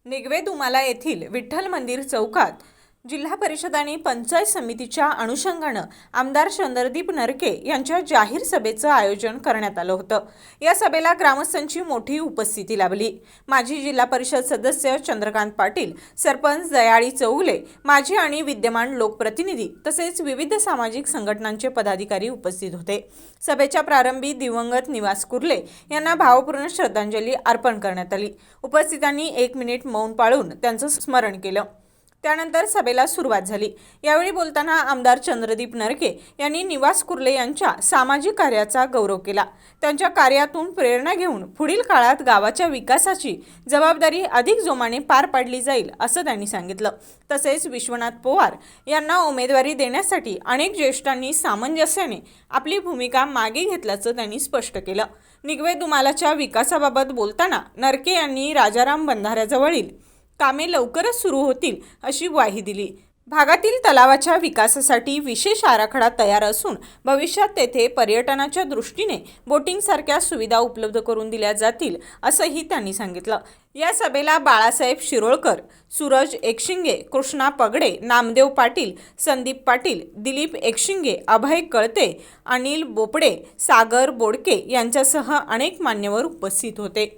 निगवे दुमाला येथील विठ्ठल मंदिर चौकात जिल्हा परिषद आणि पंचायत समितीच्या अनुषंगानं आमदार चंद्रदीप नरके यांच्या जाहीर सभेचं आयोजन करण्यात आलं होतं। या सभेला ग्रामस्थांची मोठी उपस्थिती लाभली। माजी जिल्हा परिषद सदस्य चंद्रकांत पाटील, सरपंच दयाळी चौगुले, माजी आणि विद्यमान लोकप्रतिनिधी तसेच विविध सामाजिक संघटनांचे पदाधिकारी उपस्थित होते। सभेच्या प्रारंभी दिवंगत निवास कुर्ले यांना भावपूर्ण श्रद्धांजली अर्पण करण्यात आली। उपस्थितांनी 1 मिनिट मौन पाळून त्यांचं स्मरण केलं। त्यानंतर सभेला सुरुवात झाली। यावेळी बोलताना आमदार चंद्रदीप नरके यांनी निवास कुर्ले यांच्या सामाजिक कार्याचा गौरव केला। त्यांच्या कार्यातून प्रेरणा घेऊन पुढील काळात गावाच्या विकासाची जबाबदारी अधिक जोमाने पार पाडली जाईल असं त्यांनी सांगितलं। तसेच विश्वनाथ पवार यांना उमेदवारी देण्यासाठी अनेक ज्येष्ठांनी सामंजस्याने आपली भूमिका मागे घेतल्याचं त्यांनी स्पष्ट केलं। निगवे दुमालाच्या विकासाबाबत बोलताना नरके यांनी राजाराम बंधाऱ्याजवळील कामे लवकरच सुरू होतील अशी ग्वाही दिली। भागातील तलावाच्या विकासासाठी विशेष आराखडा तयार असून भविष्यात तेथे पर्यटनाच्या दृष्टीने बोटिंग सारख्या सुविधा उपलब्ध करून दिल्या जातील असंही त्यांनी सांगितलं। या सभेला बाळासाहेब शिरोळकर, सूरज एकशिंगे, कृष्णा पगडे, नामदेव पाटील, संदीप पाटील, दिलीप एकशिंगे, अभय कळते, अनिल बोपडे, सागर बोडके यांच्यासह अनेक मान्यवर उपस्थित होते।